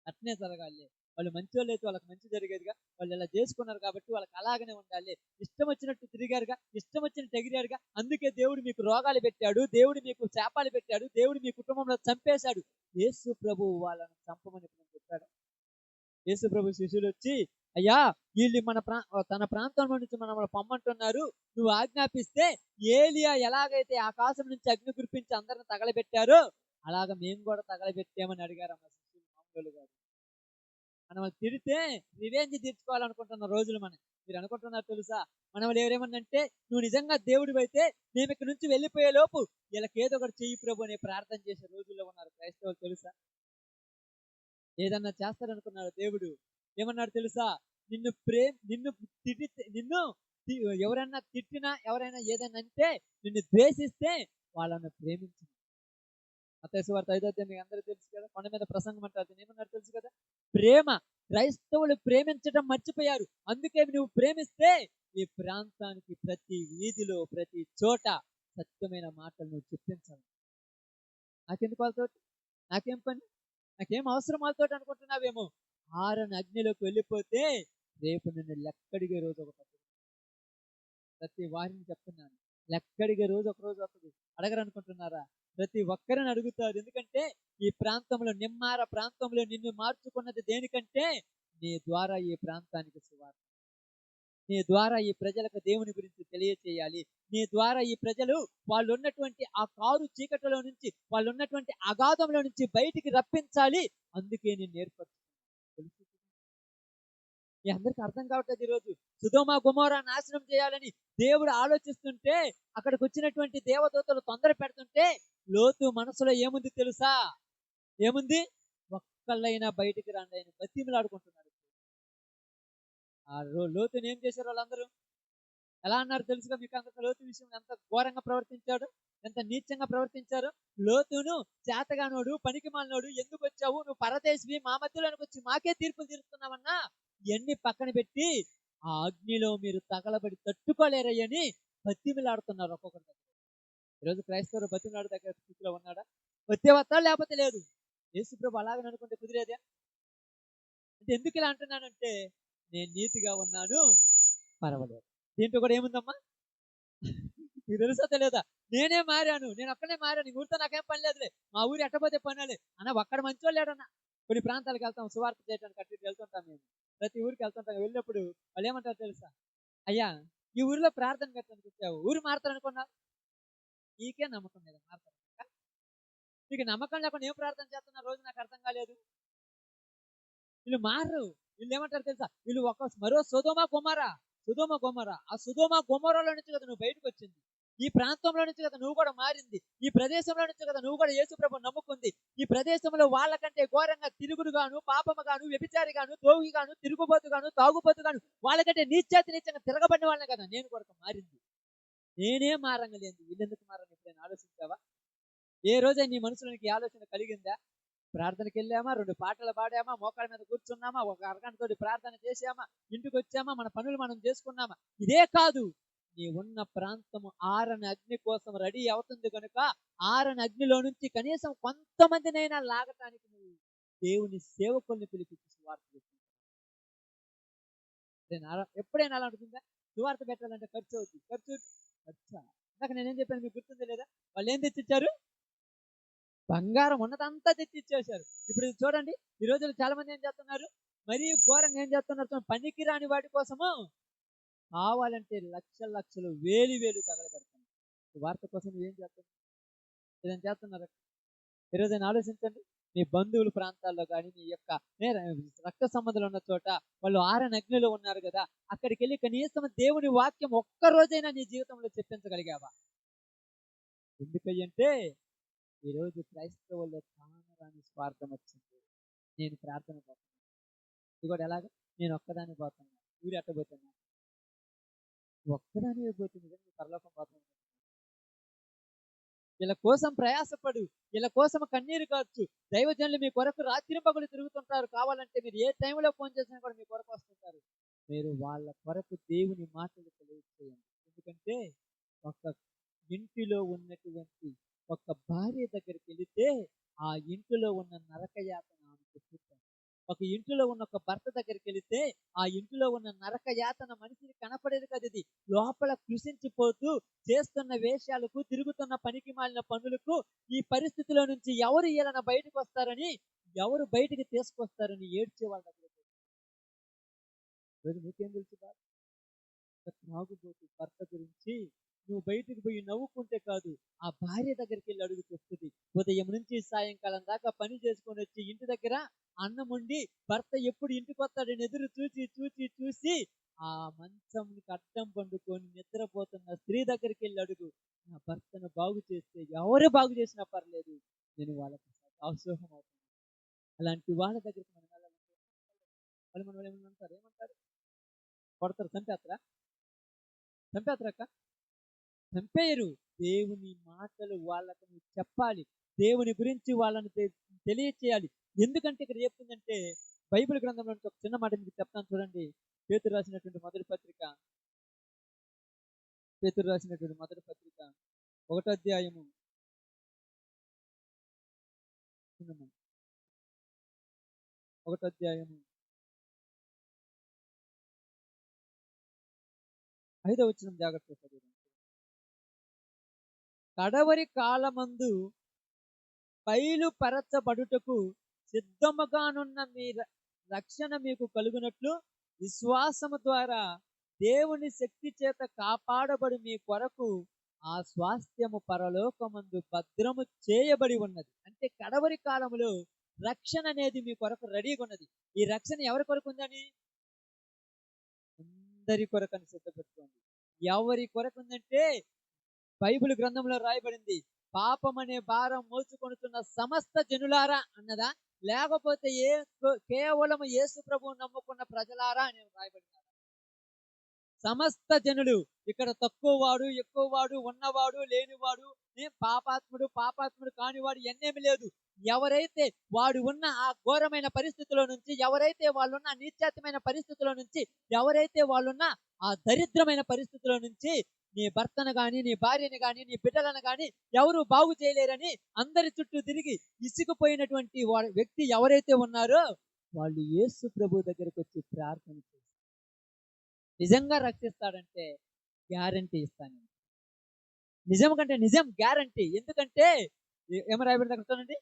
అట్నే జరగాలి. వాళ్ళు మంచి వాళ్ళు అయితే వాళ్ళకి మంచి జరిగేదిగా. వాళ్ళు ఇలా చేసుకున్నారు కాబట్టి వాళ్ళకి అలాగనే ఉండాలి. ఇష్టం వచ్చినట్టు తిరిగారుగా, ఇష్టం వచ్చినట్టు ఎగిరారుగా, అందుకే దేవుడు మీకు రోగాలు పెట్టాడు, దేవుడు మీకు శాపాలు పెట్టాడు, దేవుడు మీ కుటుంబంలో చంపేశాడు. యేసు ప్రభు వాళ్ళని చంపమని చెప్పాడు. యేసు ప్రభు శిష్యులు వచ్చి, అయ్యా వీళ్ళు తన ప్రాంతంలో నుంచి మనల్ని పొమ్మంటున్నారు, నువ్వు ఆజ్ఞాపిస్తే ఏలియా ఎలాగైతే ఆకాశం నుంచి అగ్ని కురిపించి అందరిని తగలబెట్టారో అలాగ మేము కూడా తగలబెట్టామని అడిగారు అమ్మ శిష్యులు. మామూలు గారు మనం తిడితే రివెంజ్ తీర్చుకోవాలనుకుంటున్న రోజులు మీరు అనుకుంటున్నారు తెలుసా? మనం ఎవరేమన్నంటే నువ్వు నిజంగా దేవుడివి అయితే మేము ఇక్కడ నుంచి వెళ్ళిపోయే లోపు వీళ్ళకి ఏదో ఒకటి చెయ్యి ప్రభు అనే ప్రార్థన చేసే రోజుల్లో ఉన్నారు క్రైస్తవులు తెలుసా? ఏదన్నా చేస్తారనుకున్నాడు దేవుడు. ఏమన్నాడు తెలుసా? నిన్ను ఎవరైనా తిట్టినా, ఎవరైనా ఏదైనా అంటే నిన్ను ద్వేషిస్తే వాళ్ళను ప్రేమించు. మత్తయి సువార్త 5వ అధ్యాయం మీకు అందరూ తెలుసు కదా. కొండ మీద ప్రసంగం అంటారు. ఏమన్నారు తెలుసు కదా? ప్రేమ. క్రైస్తవులు ప్రేమించడం మర్చిపోయారు. అందుకే నువ్వు ప్రేమిస్తే ఈ ప్రాంతానికి ప్రతి వీధిలో ప్రతి చోట సత్యమైన మాటలు నువ్వు చెప్పించాలి. నాకెందుకు వాళ్ళతో? నాకేం పని? నాకేం అవసరం వాళ్ళతో అనుకుంటున్నావేమో. ఆరని అగ్నిలోకి వెళ్ళిపోతే రేపు నిన్ను లెక్కడిగే రోజు ఒకటి. ప్రతి వారిని చెప్తున్నాను, లెక్కడిగే రోజు ఒక రోజు వస్తుంది. అడగరనుకుంటున్నారా? ప్రతి ఒక్కరిని అడుగుతారు. ఎందుకంటే ఈ ప్రాంతంలో, నిమ్మార ప్రాంతంలో నిన్ను మార్చుకున్నది దేనికంటే నీ ద్వారా ఈ ప్రాంతానికి సువార్త, నీ ద్వారా ఈ ప్రజలకు దేవుని గురించి తెలియచేయాలి. నీ ద్వారా ఈ ప్రజలు వాళ్ళు ఉన్నటువంటి ఆ కారు చీకటిలో నుంచి, వాళ్ళు ఉన్నటువంటి అగాధంలో నుంచి బయటికి రప్పించాలి. అందుకే నేను ఏర్పరుచుకున్నాను. మీ అందరికి అర్థం కావట్లేదు. ఈరోజు సొదొమ గొమొర్రా నాశనం చేయాలని దేవుడు ఆలోచిస్తుంటే, అక్కడికి వచ్చినటువంటి దేవదూతలు తొందర పెడుతుంటే లోతు మనసులో ఏముంది తెలుసా? ఏముంది? ఒక్కళ్ళైనా బయటికి రండి అని బతిమలాడుకుంటున్నాడు. ఆ లోతుని ఏం చేశారు వాళ్ళందరూ? ఎలా అన్నారు తెలుసుగా మీకు అందరికీ? లోతు విషయం ఎంత ఘోరంగా ప్రవర్తించాడు, ఎంత నీచంగా ప్రవర్తించారు. లోతును చేతగానోడు, పనికిమాలినోడు, ఎందుకు వచ్చావు, నువ్వు పరదేశివి, మా మధ్యలోనికి వచ్చి మాకే తీర్పులు తీరుస్తున్నావన్నా ఇవన్నీ పక్కన పెట్టి ఆ అగ్నిలో మీరు తగలబడి తట్టుకోలేరయ్యని బతిమిలాడుతున్నారు ఒక్కొక్కరి దగ్గర. ఈరోజు క్రైస్తవులు బతిమిలాడు దగ్గర స్థితిలో ఉన్నాడా? వచ్చే వస్తాడు, లేకపోతే లేదు. యేసుప్రభు అలాగని అనుకుంటే కుదిరేదా? అంటే ఎందుకు ఇలా అంటున్నానంటే నేను నీతిగా ఉన్నాను, పర్వాలేదు. దీంట్లో కూడా ఏముందమ్మా? నీకు తెలుసా తెలియదా? నేనే మారాను, నేను ఒక్కనే మారాను, ఈ ఊరితో నాకేం పని లేదులే, మా ఊరు ఎట్టపోతే పనిలే అన్న. ఒక్కడ మంచోళ్ళు లేడన్నా. కొన్ని ప్రాంతాలకు వెళ్తాం, సువార్త చేయడానికి అటు వెళ్తుంటాం. మేము ప్రతి ఊరికి వెళ్తుంటాం. వెళ్ళినప్పుడు వాళ్ళు ఏమంటారు తెలుసా? అయ్యా ఈ ఊరిలో ప్రార్థన పెట్టడానికి వచ్చావు, ఊరు మారుతారనుకున్నావు? నీకే నమ్మకం లేదా మారుతారు? నీకు నమ్మకం లేకుండా ఏం ప్రార్థన చేస్తున్నా రోజు నాకు అర్థం కాలేదు. వీళ్ళు మారరు. వీళ్ళు ఏమంటారు తెలుసా? వీళ్ళు మరో సుధోమ గొమర. ఆ సుధోమ గొమరలో నుంచి కదా నువ్వు బయటకు వచ్చింది. ఈ ప్రాంతంలో నుంచి కదా నువ్వు కూడా మారింది. ఈ ప్రదేశంలో నుంచి కదా నువ్వు కూడా యేసు ప్రభు నమ్ముకుంది. ఈ ప్రదేశంలో వాళ్ళకంటే ఘోరంగా తిరుగుడుగాను, పాపముగాను, వ్యభిచారిగాను, తోగిగాను, తిరుగుబోతుగాను, తాగుబోతుగాను, వాళ్ళకంటే నీచంగా తిరగబడిన వాళ్ళని కదా నేను కూడా మారింది. నేనే మారంగలేదు. వీళ్ళెందుకు మారని ఎప్పుడైనా ఆలోచించావా? ఏ రోజే నీ మనసులోనికి ఆలోచన కలిగిందా? ప్రార్థనకి వెళ్ళామా, 2 పాటలు పాడామా, మోకాళ్ళ మీద కూర్చున్నామా, ఒక అరగంటతోటి ప్రార్థన చేసామా, ఇంటికి వచ్చామా, మన పనులు మనం చేసుకున్నామా? ఇదే కాదు, నీ ఉన్న ప్రాంతము ఆరని అగ్ని కోసం రెడీ అవుతుంది కనుక ఆరని అగ్నిలో నుంచి కనీసం కొంతమందినైనా లాగటానికి నువ్వు దేవుని సేవకుల్ని పిలిపించి సువార్త చెప్తున్నావు. ఎప్పుడైనా అలా ఉంటుందా? సువార్త పెట్టాలంటే ఖర్చు అవుతుంది. ఖర్చు ఇందాక నేనేం చెప్పాను మీకు గుర్తుంది లేదా? వాళ్ళు ఏం తెచ్చిచ్చారు? బంగారం ఉన్నదంతా తెచ్చిచ్చేశారు. ఇప్పుడు చూడండి, ఈ రోజుల్లో చాలా మంది ఏం చేస్తున్నారు? మరీ ఘోరంగా ఏం చేస్తున్నారు? పనికి రాని వాటి కోసము కావాలంటే లక్షలు వేలు తగలబెడతాను. వార్త కోసం ఏం చేస్తున్నారు? ఏదైనా చేస్తున్నారు? ఈరోజైనా ఆలోచించండి. మీ బంధువుల ప్రాంతాల్లో కానీ, మీ యొక్క రక్త సంబంధాలు ఉన్న చోట వాళ్ళు ఆరని అగ్నిలో ఉన్నారు కదా, అక్కడికి వెళ్ళి కనీసం దేవుని వాక్యం ఒక్క రోజైనా నీ జీవితంలో చెప్పించగలిగావా? ఎందుకంటే ఈరోజు క్రైస్తవుల్లో కానరాని స్వార్థం వచ్చింది. నేను ప్రార్థన పోతున్నాను, ఇది కూడా ఎలాగ? నేను ఒక్కదాన్ని పోతున్నాను. ఊరి అట్టబోతున్నా, ఒక్కదాని పోతుంది కానీ పరలోకం పోతున్నాను. వీళ్ళ కోసం ప్రయాసపడు, వీళ్ళ కోసం కన్నీరు కావచ్చు. దైవజనులు మీ కొరకు రాత్రి పగలు తిరుగుతుంటారు. కావాలంటే మీరు ఏ టైంలో ఫోన్ చేసినా కూడా మీ కొరకు వస్తుంటారు. మీరు వాళ్ళ కొరకు దేవుని మాటలు తెలియజేయండి. ఎందుకంటే ఒక ఇంటిలో ఉన్నటువంటి ఒక భార్య దగ్గరికి వెళితే ఆ ఇంటిలో ఉన్న నరకయాతన ఆమెకు చూస్తాం. ఒక ఇంటిలో ఉన్న ఒక భర్త దగ్గరికి వెళితే ఆ ఇంటిలో ఉన్న నరక యాతన మనిషిని కనపడేది కదా. ఇది లోపల కృషించిపోతూ చేస్తున్న వేషాలకు, తిరుగుతున్న పనికి మాలిన పనులకు, ఈ పరిస్థితిలో నుంచి ఎవరు ఈయన బయటకు వస్తారని, ఎవరు బయటికి తీసుకొస్తారని ఏడ్చే వాళ్ళ దగ్గర నీకేం తెలుసు? త్రాగుబోతు భర్త గురించి నువ్వు బయటకు పోయి నవ్వుకుంటే కాదు, ఆ భార్య దగ్గరికి వెళ్ళి అడుగు వస్తుంది. ఉదయం నుంచి సాయంకాలం దాకా పని చేసుకొని వచ్చి ఇంటి దగ్గర అన్నం వండి భర్త ఎప్పుడు ఇంటికి వస్తాడని ఎదురు చూసి ఆ మంచంకి అడ్డం పండుకొని నిద్రపోతున్న స్త్రీ దగ్గరికి వెళ్ళి అడుగు, నా భర్తను బాగు చేస్తే ఎవరు బాగు చేసినా పర్లేదు, నేను వాళ్ళకి అవసరం అవుతాను. అలాంటి వాళ్ళ దగ్గరికి మనం వెళ్ళాలంటే వాళ్ళు మనం ఏమంటారు? కొడతారు, చంపేస్తారక్క, చంపేయరు. దేవుని మాటలు వాళ్ళకు నువ్వు చెప్పాలి. దేవుని గురించి వాళ్ళని తెలియచేయాలి. ఎందుకంటే ఇక్కడ చెప్తుందంటే బైబిల్ గ్రంథంలో ఒక చిన్న మాట మీకు చెప్తాను చూడండి. పేతురు రాసినటువంటి మొదటి పత్రిక 1వ అధ్యాయము 5వ వచనం జాగ్రత్తగా చదువుదాం. కడవరి కాలమందు బయలుపరచబడుటకు సిద్ధముగానున్న మీ రక్షణ మీకు కలుగునట్లు విశ్వాసము ద్వారా దేవుని శక్తి చేత కాపాడబడి మీ కొరకు ఆ స్వాస్థ్యము పరలోకమందు భద్రము చేయబడి ఉన్నది. అంటే కడవరి కాలములో రక్షణ అనేది మీ కొరకు రెడీగా ఉన్నది. ఈ రక్షణ ఎవరి కొరకు ఉందని? అందరి కొరకని సిద్ధపెట్టుకోండి. ఎవరి కొరకు ఉందంటే బైబిల్ గ్రంథంలో రాయబడింది, పాపం అనే భారం మోసుకొనుతున్న సమస్త జనులారా అన్నదా, లేకపోతే కేవలం యేసు ప్రభువు నమ్ముకున్న ప్రజలారా అని రాయబడింది. సమస్త జనులు. ఇక్కడ తక్కువ వాడు, ఎక్కువ వాడు, ఉన్నవాడు, లేనివాడు, పాపాత్ముడు కానివాడు ఎన్నేమి లేదు. ఎవరైతే వాడు ఉన్న ఆ ఘోరమైన పరిస్థితిలో నుంచి, ఎవరైతే వాళ్ళున్న నీచాత్మైన పరిస్థితిలో నుంచి, ఎవరైతే వాళ్ళున్న ఆ దరిద్రమైన పరిస్థితిలో నుంచి నీ భర్తను గాని, నీ భార్యని గాని, నీ బిడ్డలను గాని ఎవరు బాగు చేయలేరని అందరి చుట్టూ తిరిగి ఇసుకుపోయినటువంటి వ్యక్తి ఎవరైతే ఉన్నారో వాళ్ళు యేసు ప్రభు దగ్గరికి వచ్చి ప్రార్థన చేస్తారు. నిజంగా రక్షిస్తాడంటే గ్యారంటీ ఇస్తాను. నిజం కంటే నిజం గ్యారంటీ. ఎందుకంటే ఏమో రాయబడింది అక్కడ చూడండి,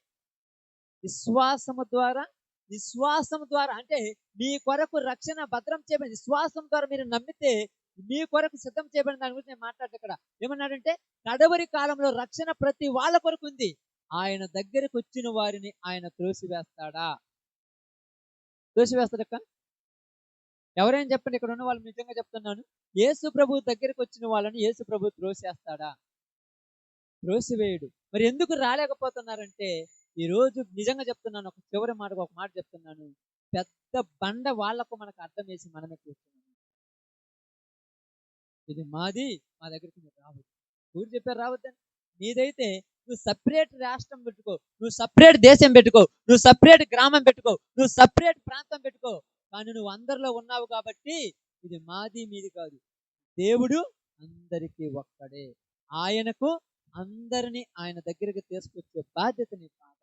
విశ్వాసము ద్వారా అంటే మీ కొరకు రక్షణ భద్రం చేయబడింది. విశ్వాసం ద్వారా మీరు నమ్మితే మీ కొరకు సిద్ధం చేయబడిన దాని గురించి నేను మాట్లాడతా. ఇక్కడ ఏమన్నాడంటే కడవరి కాలంలో రక్షణ ప్రతి వాళ్ళ కొరకు ఉంది. ఆయన దగ్గరకు వచ్చిన వారిని ఆయన త్రోసివేస్తాడా? త్రోసివేస్తాడక్క? ఎవరైనా చెప్పండి, ఇక్కడ ఉన్న వాళ్ళు నిజంగా చెప్తున్నాను. యేసు ప్రభు దగ్గరికి వచ్చిన వాళ్ళని యేసు ప్రభు త్రోసేస్తాడా? త్రోసివేయడు. మరి ఎందుకు రాలేకపోతున్నారంటే, ఈ రోజు నిజంగా చెప్తున్నాను, ఒక చివరి మాటగా ఒక మాట చెప్తున్నాను. పెద్ద బండ వాళ్లకు మనకు అర్థం వేసి మనమే కూర్చున్నాం. ఇది మాది, మా దగ్గరికి మీరు రావద్దు. ఊరు చెప్పారు రావద్దని. నీదైతే నువ్వు సపరేట్ రాష్ట్రం పెట్టుకో, నువ్వు సపరేట్ దేశం పెట్టుకో, నువ్వు సపరేట్ గ్రామం పెట్టుకో, నువ్వు సపరేట్ ప్రాంతం పెట్టుకో. కానీ నువ్వు అందరిలో ఉన్నావు కాబట్టి ఇది మాది మీది కాదు. దేవుడు అందరికీ ఒక్కడే. ఆయనకు అందరినీ ఆయన దగ్గరికి తీసుకొచ్చే బాధ్యత నీ పాదం.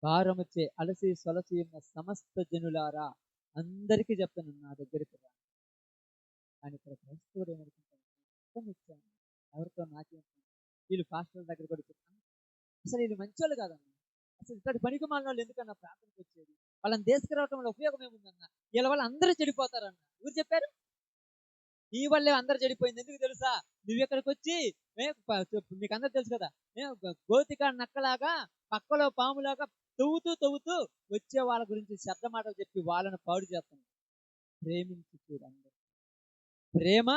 భారముచే అలసి సొలసి ఉన్న సమస్త జనులారా, అందరికీ చెప్తాను నా దగ్గరికి రా. కానీ ఇక్కడ క్రైస్తవుడు ఏమనుకుంటారు, ఇచ్చాను ఎవరితో నాకేం, వీళ్ళు పాస్టర్ల దగ్గర కూడా చెప్తాను, అసలు వీళ్ళు మంచోళ్ళు కాదన్నా, అసలు ఇక్కడ పనికి మాలిన వాళ్ళు ఎందుకన్నా ప్రార్థనకు వచ్చేది, వాళ్ళని తీసుకురావటం వల్ల ఉపయోగం ఏముందన్నా, వీళ్ళ వల్ల అందరూ చెడిపోతారన్న. ఎవరు చెప్పారు? నీ వల్లే అందరు చెడిపోయింది. ఎందుకు తెలుసా? నువ్వు ఇక్కడికి వచ్చి మీకు అందరు తెలుసు కదా, గోతిక నక్కలాగా పక్కలో పాములాగా తవ్వుతూ వచ్చే వాళ్ళ గురించి శబ్ద మాటలు చెప్పి వాళ్ళను పాడు చేస్తున్నావు. ప్రేమించి చూడండి. ప్రేమ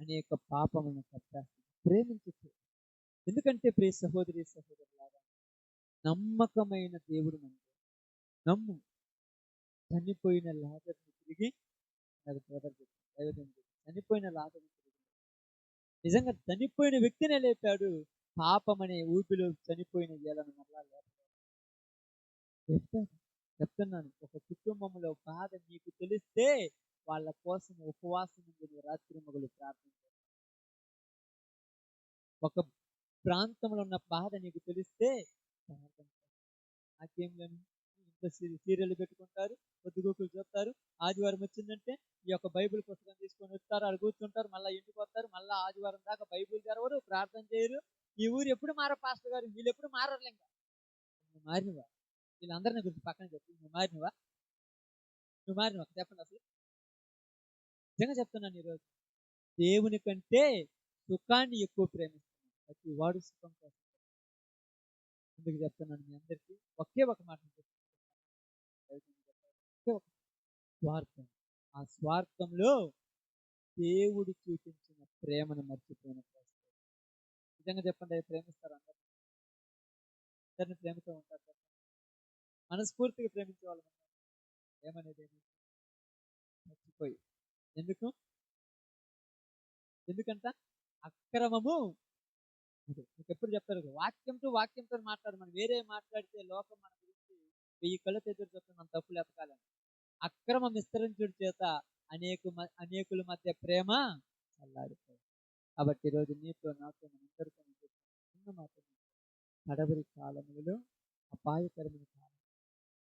అనేక పాపములను కప్పేస్తుంది. ప్రేమించి చూడు. ఎందుకంటే ప్రియ సహోదరి సహోదరులారా, నమ్మకమైన దేవుడు మనకు నమ్ము. చనిపోయిన లాజరును తిరిగి చనిపోయిన లాజరును తిరిగి నిజంగా చనిపోయిన వ్యక్తినే లేపాడు. పాపం అనే ఊపిలో చనిపోయిన ఏలను మరలా లేపాడు. చెప్తున్నాను, ఒక కుటుంబంలో బాధ నీకు తెలిస్తే వాళ్ళ కోసం ఉపవాసం నువ్వు రాత్రి మగలు ప్రార్థించాలి. ఒక ప్రాంతంలో ఉన్న బాధ నీకు తెలిస్తే నాకేం లేని ఇంత సీరియల్ పెట్టుకుంటారు, పొద్దుగోకులు చూస్తారు. ఆదివారం వచ్చిందంటే ఈ యొక్క బైబిల్ పుస్తకం తీసుకొని వస్తారు, అక్కడ కూర్చుంటారు, మళ్ళీ ఇంటికి వస్తారు, మళ్ళీ ఆదివారం దాకా బైబిల్ తెరవరు, ప్రార్థన చేయరు. ఈ ఊరు ఎప్పుడు మార పాస్టర్ గారు, వీళ్ళు ఎప్పుడు మారలే. ఇంకా నువ్వు మారినవా? వీళ్ళందరినీ గురించి పక్కన చెప్పి నువ్వు మారినవా? చెప్పండి. అసలు నిజంగా చెప్తున్నాను, ఈరోజు దేవుని కంటే సుఖాన్ని ఎక్కువ ప్రేమిస్తున్నాను. ప్రతి వాడు సుఖం కోసం. ఎందుకు చెప్తున్నాను మీ అందరికీ ఒకే ఒక మాట, స్వార్థం. ఆ స్వార్థంలో దేవుడు చూపించిన ప్రేమను మర్చిపోయిన పరిస్థితి. నిజంగా చెప్పండి, ప్రేమిస్తారు అందరిని ప్రేమతో ఉంటారు. మనస్ఫూర్తిగా ప్రేమించే వాళ్ళు ఏమనేది మర్చిపోయి. ఎందుకంట అక్రమము. మీకు ఎప్పుడు చెప్తారు, వాక్యంతో మాట్లాడు. మనం వేరే మాట్లాడితే లోకం మన గురించి 1000 కళ్ళతో ఎదురు చెప్తాం, మనం తప్పులు ఎతకాలని. అక్రమం విస్తరించుడి చేత అనేకుల మధ్య ప్రేమ చల్లారిపోయింది. కాబట్టి ఈరోజు నీతో నాతో మనందరితో చిన్న మాట, కడవరి కాలములలో అపాయకరమైన కాలం,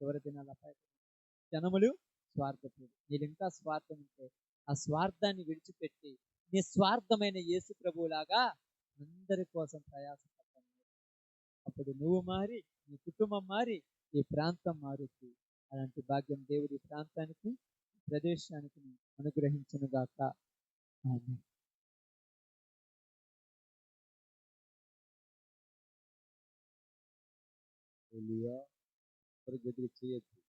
చివరి దినాల అపాయకరమైన జనములు స్వార్థపరులు. మీరు ఇంకా స్వార్థం ఉంటే ఆ స్వార్థాన్ని విడిచిపెట్టి నిస్వార్థమైన యేసు ప్రభువులాగా అందరి కోసం ప్రయాసపడతాను. అప్పుడు నువ్వు మారి, నీ కుటుంబం మారి, ఈ ప్రాంతం మారుతుంది. అలాంటి భాగ్యం దేవుడి ప్రాంతానికి, ప్రదేశానికి అనుగ్రహించునుగాక. ఆమేన్. చేయొచ్చు.